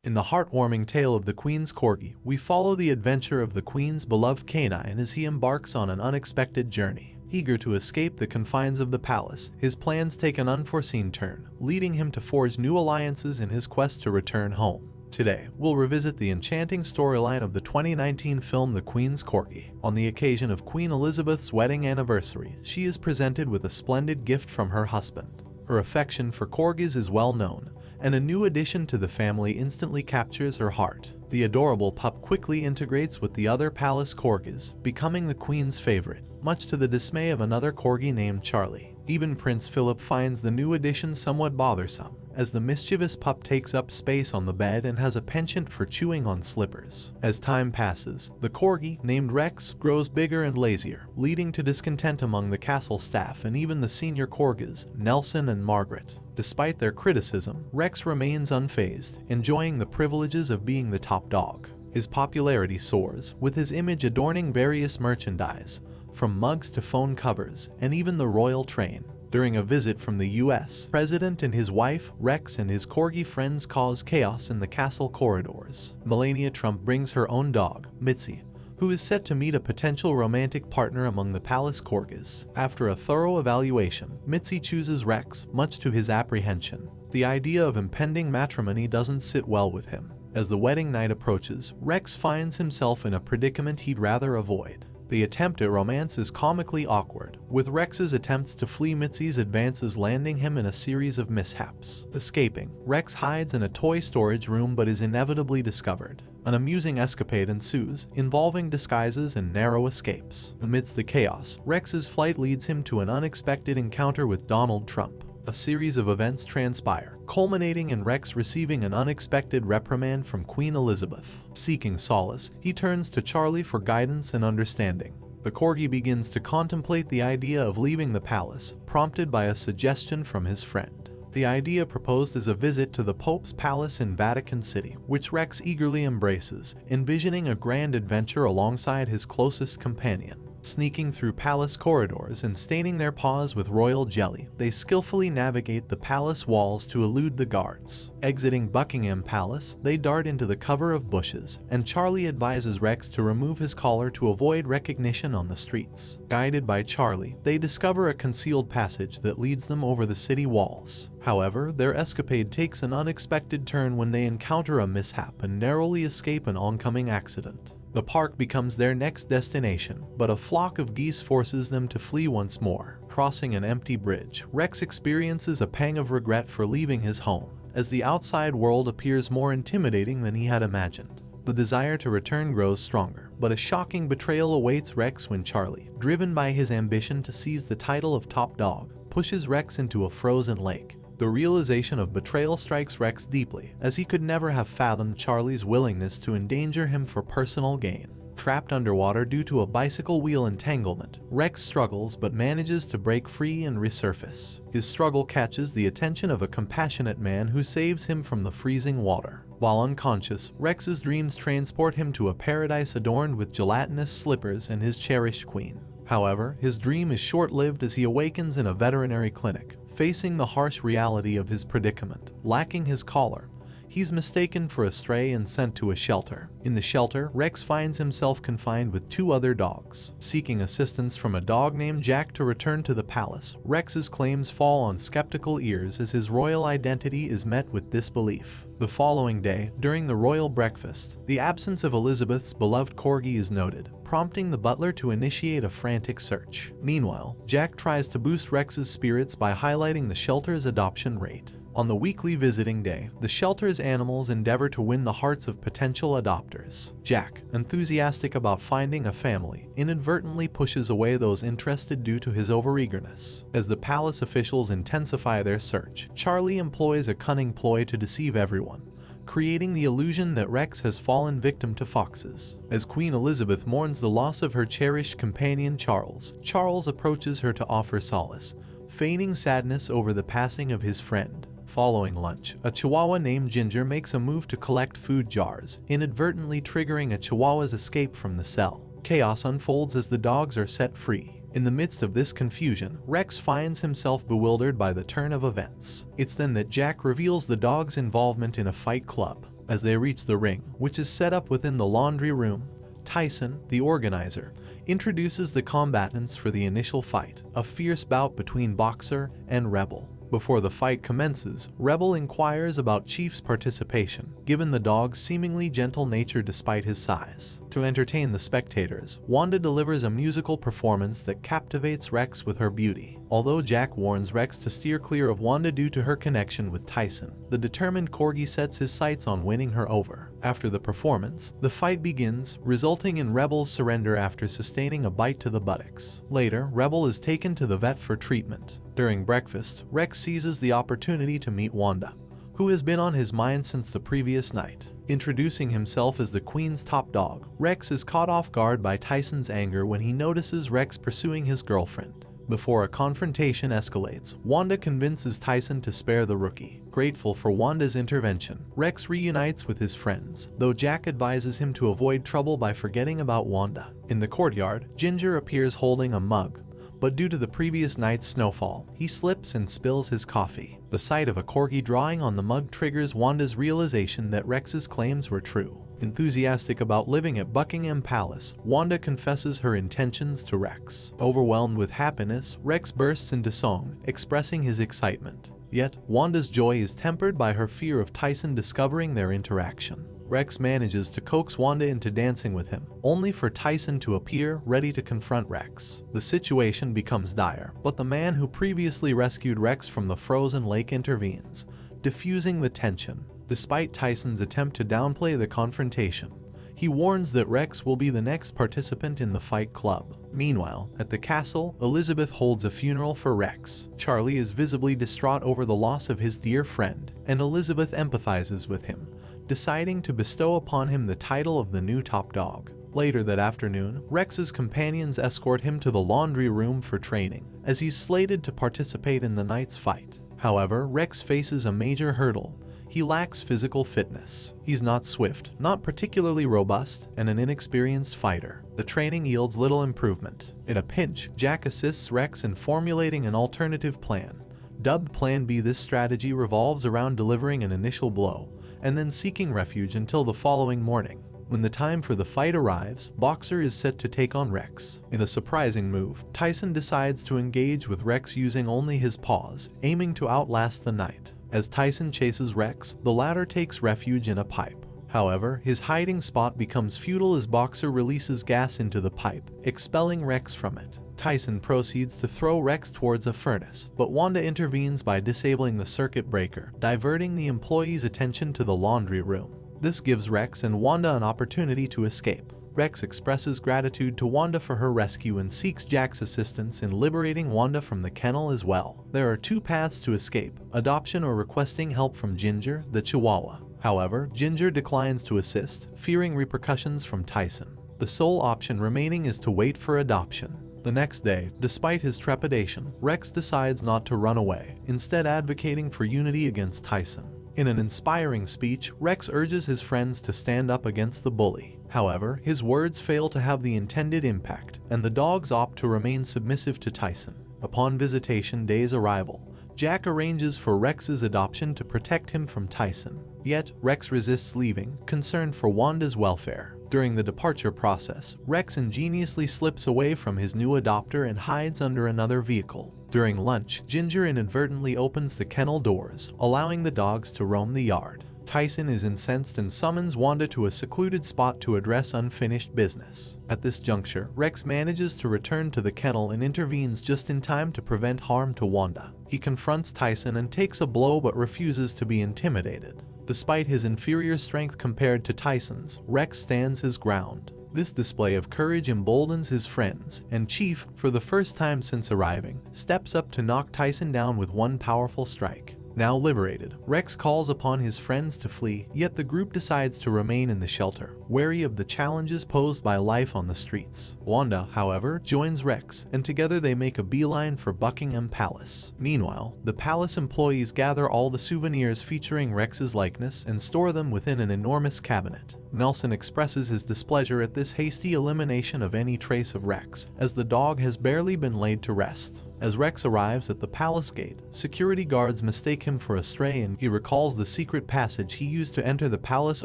In the heartwarming tale of the Queen's Corgi, we follow the adventure of the Queen's beloved canine as he embarks on an unexpected journey. Eager to escape the confines of the palace, his plans take an unforeseen turn, leading him to forge new alliances in his quest to return home. Today, we'll revisit the enchanting storyline of the 2019 film The Queen's Corgi. On the occasion of Queen Elizabeth's wedding anniversary, she is presented with a splendid gift from her husband. Her affection for corgis is well known, and a new addition to the family instantly captures her heart. The adorable pup quickly integrates with the other palace corgis, becoming the Queen's favorite, much to the dismay of another corgi named Charlie. Even Prince Philip finds the new addition somewhat bothersome, as the mischievous pup takes up space on the bed and has a penchant for chewing on slippers. As time passes, the corgi, named Rex, grows bigger and lazier, leading to discontent among the castle staff and even the senior corgis, Nelson and Margaret. Despite their criticism, Rex remains unfazed, enjoying the privileges of being the top dog. His popularity soars, with his image adorning various merchandise, from mugs to phone covers, and even the royal train. During a visit from the US president and his wife, Rex and his corgi friends cause chaos in the castle corridors. Melania Trump brings her own dog, Mitzi, who is set to meet a potential romantic partner among the palace corgis. After a thorough evaluation, Mitzi chooses Rex, much to his apprehension. The idea of impending matrimony doesn't sit well with him. As the wedding night approaches, Rex finds himself in a predicament he'd rather avoid. The attempt at romance is comically awkward, with Rex's attempts to flee Mitzi's advances landing him in a series of mishaps. Escaping, Rex hides in a toy storage room but is inevitably discovered. An amusing escapade ensues, involving disguises and narrow escapes. Amidst the chaos, Rex's flight leads him to an unexpected encounter with Donald Trump. A series of events transpire, culminating in Rex receiving an unexpected reprimand from Queen Elizabeth. Seeking solace, he turns to Charlie for guidance and understanding. The corgi begins to contemplate the idea of leaving the palace, prompted by a suggestion from his friend. The idea proposed is a visit to the Pope's palace in Vatican City, which Rex eagerly embraces, envisioning a grand adventure alongside his closest companion. Sneaking through palace corridors and staining their paws with royal jelly, they skillfully navigate the palace walls to elude the guards. Exiting Buckingham Palace, they dart into the cover of bushes, and Charlie advises Rex to remove his collar to avoid recognition on the streets. Guided by Charlie, they discover a concealed passage that leads them over the city walls. However, their escapade takes an unexpected turn when they encounter a mishap and narrowly escape an oncoming accident. The park becomes their next destination, but a flock of geese forces them to flee once more. Crossing an empty bridge, Rex experiences a pang of regret for leaving his home, as the outside world appears more intimidating than he had imagined. The desire to return grows stronger, but a shocking betrayal awaits Rex when Charlie, driven by his ambition to seize the title of top dog, pushes Rex into a frozen lake. The realization of betrayal strikes Rex deeply, as he could never have fathomed Charlie's willingness to endanger him for personal gain. Trapped underwater due to a bicycle wheel entanglement, Rex struggles but manages to break free and resurface. His struggle catches the attention of a compassionate man who saves him from the freezing water. While unconscious, Rex's dreams transport him to a paradise adorned with gelatinous slippers and his cherished queen. However, his dream is short-lived as he awakens in a veterinary clinic, facing the harsh reality of his predicament. Lacking his collar, he's mistaken for a stray and sent to a shelter. In the shelter, Rex finds himself confined with two other dogs. Seeking assistance from a dog named Jack to return to the palace, Rex's claims fall on skeptical ears as his royal identity is met with disbelief. The following day, during the royal breakfast, the absence of Elizabeth's beloved corgi is noted, prompting the butler to initiate a frantic search. Meanwhile, Jack tries to boost Rex's spirits by highlighting the shelter's adoption rate. On the weekly visiting day, the shelter's animals endeavor to win the hearts of potential adopters. Jack, enthusiastic about finding a family, inadvertently pushes away those interested due to his overeagerness. As the palace officials intensify their search, Charlie employs a cunning ploy to deceive everyone, creating the illusion that Rex has fallen victim to foxes. As Queen Elizabeth mourns the loss of her cherished companion Charles approaches her to offer solace, feigning sadness over the passing of his friend. Following lunch, a Chihuahua named Ginger makes a move to collect food jars, inadvertently triggering a Chihuahua's escape from the cell. Chaos unfolds as the dogs are set free. In the midst of this confusion, Rex finds himself bewildered by the turn of events. It's then that Jack reveals the dog's involvement in a fight club. As they reach the ring, which is set up within the laundry room, Tyson, the organizer, introduces the combatants for the initial fight, a fierce bout between Boxer and Rebel. Before the fight commences, Rebel inquires about Chief's participation, given the dog's seemingly gentle nature despite his size. To entertain the spectators, Wanda delivers a musical performance that captivates Rex with her beauty. Although Jack warns Rex to steer clear of Wanda due to her connection with Tyson, the determined Corgi sets his sights on winning her over. After the performance, the fight begins, resulting in Rebel's surrender after sustaining a bite to the buttocks. Later, Rebel is taken to the vet for treatment. During breakfast, Rex seizes the opportunity to meet Wanda, who has been on his mind since the previous night. Introducing himself as the Queen's top dog, Rex is caught off guard by Tyson's anger when he notices Rex pursuing his girlfriend. Before a confrontation escalates, Wanda convinces Tyson to spare the rookie. Grateful for Wanda's intervention, Rex reunites with his friends, though Jack advises him to avoid trouble by forgetting about Wanda. In the courtyard, Ginger appears holding a mug, but due to the previous night's snowfall, he slips and spills his coffee. The sight of a Corgi drawing on the mug triggers Wanda's realization that Rex's claims were true. Enthusiastic about living at Buckingham Palace, Wanda confesses her intentions to Rex. Overwhelmed with happiness, Rex bursts into song, expressing his excitement. Yet, Wanda's joy is tempered by her fear of Tyson discovering their interaction. Rex manages to coax Wanda into dancing with him, only for Tyson to appear ready to confront Rex. The situation becomes dire, but the man who previously rescued Rex from the frozen lake intervenes, diffusing the tension. Despite Tyson's attempt to downplay the confrontation, he warns that Rex will be the next participant in the Fight Club. Meanwhile, at the castle, Elizabeth holds a funeral for Rex. Charlie is visibly distraught over the loss of his dear friend, and Elizabeth empathizes with him, deciding to bestow upon him the title of the new top dog. Later that afternoon, Rex's companions escort him to the laundry room for training, as he's slated to participate in the night's fight. However, Rex faces a major hurdle. He lacks physical fitness. He's not swift, not particularly robust, and an inexperienced fighter. The training yields little improvement. In a pinch, Jack assists Rex in formulating an alternative plan. Dubbed Plan B, this strategy revolves around delivering an initial blow, and then seeking refuge until the following morning. When the time for the fight arrives, Boxer is set to take on Rex. In a surprising move, Tyson decides to engage with Rex using only his paws, aiming to outlast the night. As Tyson chases Rex, the latter takes refuge in a pipe. However, his hiding spot becomes futile as Boxer releases gas into the pipe, expelling Rex from it. Tyson proceeds to throw Rex towards a furnace, but Wanda intervenes by disabling the circuit breaker, diverting the employee's attention to the laundry room. This gives Rex and Wanda an opportunity to escape. Rex expresses gratitude to Wanda for her rescue and seeks Jack's assistance in liberating Wanda from the kennel as well. There are two paths to escape: adoption or requesting help from Ginger, the Chihuahua. However, Ginger declines to assist, fearing repercussions from Tyson. The sole option remaining is to wait for adoption. The next day, despite his trepidation, Rex decides not to run away, instead advocating for unity against Tyson. In an inspiring speech, Rex urges his friends to stand up against the bully. However, his words fail to have the intended impact, and the dogs opt to remain submissive to Tyson. Upon Visitation Day's arrival, Jack arranges for Rex's adoption to protect him from Tyson. Yet, Rex resists leaving, concerned for Wanda's welfare. During the departure process, Rex ingeniously slips away from his new adopter and hides under another vehicle. During lunch, Ginger inadvertently opens the kennel doors, allowing the dogs to roam the yard. Tyson is incensed and summons Wanda to a secluded spot to address unfinished business. At this juncture, Rex manages to return to the kennel and intervenes just in time to prevent harm to Wanda. He confronts Tyson and takes a blow but refuses to be intimidated. Despite his inferior strength compared to Tyson's, Rex stands his ground. This display of courage emboldens his friends, and Chief, for the first time since arriving, steps up to knock Tyson down with one powerful strike. Now liberated, Rex calls upon his friends to flee, yet the group decides to remain in the shelter, wary of the challenges posed by life on the streets. Wanda, however, joins Rex, and together they make a beeline for Buckingham Palace. Meanwhile, the palace employees gather all the souvenirs featuring Rex's likeness and store them within an enormous cabinet. Nelson expresses his displeasure at this hasty elimination of any trace of Rex, as the dog has barely been laid to rest. As Rex arrives at the palace gate, security guards mistake him for a stray and he recalls the secret passage he used to enter the palace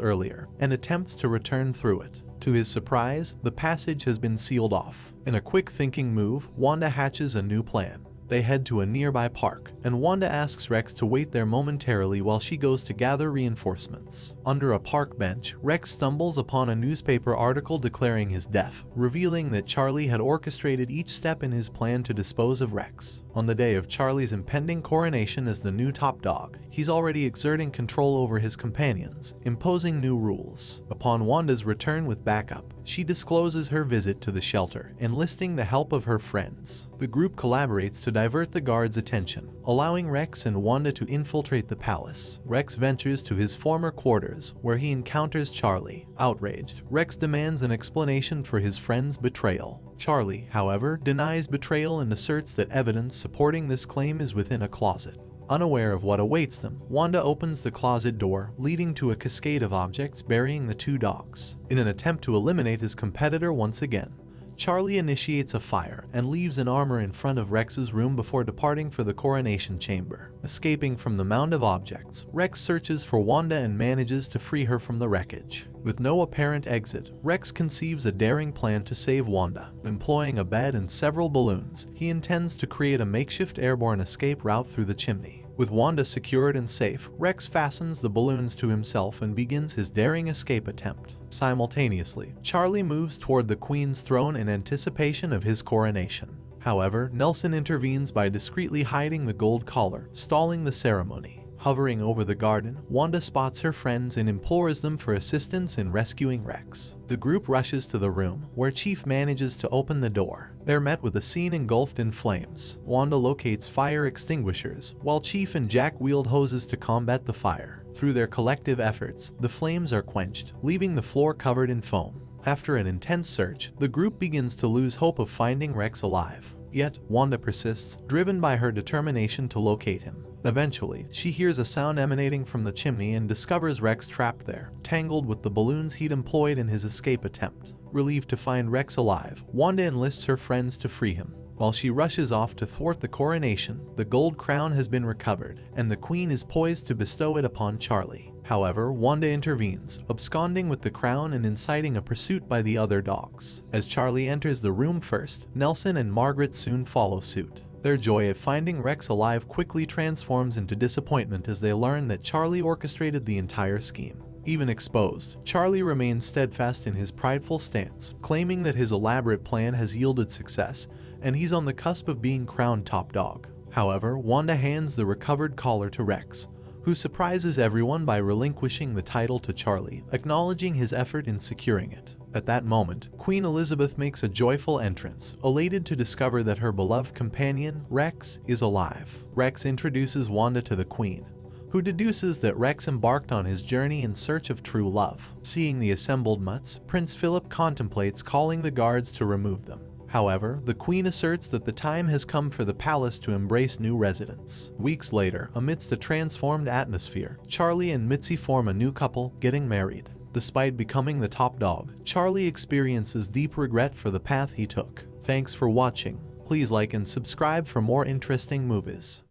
earlier and attempts to return through it. To his surprise, the passage has been sealed off. In a quick thinking move, Wanda hatches a new plan. They head to a nearby park, and Wanda asks Rex to wait there momentarily while she goes to gather reinforcements. Under a park bench, Rex stumbles upon a newspaper article declaring his death, revealing that Charlie had orchestrated each step in his plan to dispose of Rex. On the day of Charlie's impending coronation as the new top dog, he's already exerting control over his companions, imposing new rules. Upon Wanda's return with backup, she discloses her visit to the shelter, enlisting the help of her friends. The group collaborates to divert the guards' attention, allowing Rex and Wanda to infiltrate the palace. Rex ventures to his former quarters, where he encounters Charlie. Outraged, Rex demands an explanation for his friend's betrayal. Charlie, however, denies betrayal and asserts that evidence supporting this claim is within a closet. Unaware of what awaits them, Wanda opens the closet door, leading to a cascade of objects burying the two dogs. In an attempt to eliminate his competitor once again, Charlie initiates a fire and leaves an armor in front of Rex's room before departing for the coronation chamber. Escaping from the mound of objects, Rex searches for Wanda and manages to free her from the wreckage. With no apparent exit, Rex conceives a daring plan to save Wanda. Employing a bed and several balloons, he intends to create a makeshift airborne escape route through the chimney. With Wanda secured and safe, Rex fastens the balloons to himself and begins his daring escape attempt. Simultaneously, Charlie moves toward the Queen's throne in anticipation of his coronation. However, Nelson intervenes by discreetly hiding the gold collar, stalling the ceremony. Hovering over the garden, Wanda spots her friends and implores them for assistance in rescuing Rex. The group rushes to the room, where Chief manages to open the door. They're met with a scene engulfed in flames. Wanda locates fire extinguishers, while Chief and Jack wield hoses to combat the fire. Through their collective efforts, the flames are quenched, leaving the floor covered in foam. After an intense search, the group begins to lose hope of finding Rex alive. Yet, Wanda persists, driven by her determination to locate him. Eventually, she hears a sound emanating from the chimney and discovers Rex trapped there, tangled with the balloons he'd employed in his escape attempt. Relieved to find Rex alive, Wanda enlists her friends to free him. While she rushes off to thwart the coronation, the gold crown has been recovered, and the Queen is poised to bestow it upon Charlie. However, Wanda intervenes, absconding with the crown and inciting a pursuit by the other dogs. As Charlie enters the room first, Nelson and Margaret soon follow suit. Their joy at finding Rex alive quickly transforms into disappointment as they learn that Charlie orchestrated the entire scheme. Even exposed, Charlie remains steadfast in his prideful stance, claiming that his elaborate plan has yielded success, and he's on the cusp of being crowned top dog. However, Wanda hands the recovered collar to Rex, who surprises everyone by relinquishing the title to Charlie, acknowledging his effort in securing it. At that moment, Queen Elizabeth makes a joyful entrance, elated to discover that her beloved companion, Rex, is alive. Rex introduces Wanda to the Queen, who deduces that Rex embarked on his journey in search of true love. Seeing the assembled mutts, Prince Philip contemplates calling the guards to remove them. However, the Queen asserts that the time has come for the palace to embrace new residents. Weeks later, amidst a transformed atmosphere, Charlie and Mitzi form a new couple, getting married. Despite becoming the top dog, Charlie experiences deep regret for the path he took. Thanks for watching. Please like and subscribe for more interesting movies.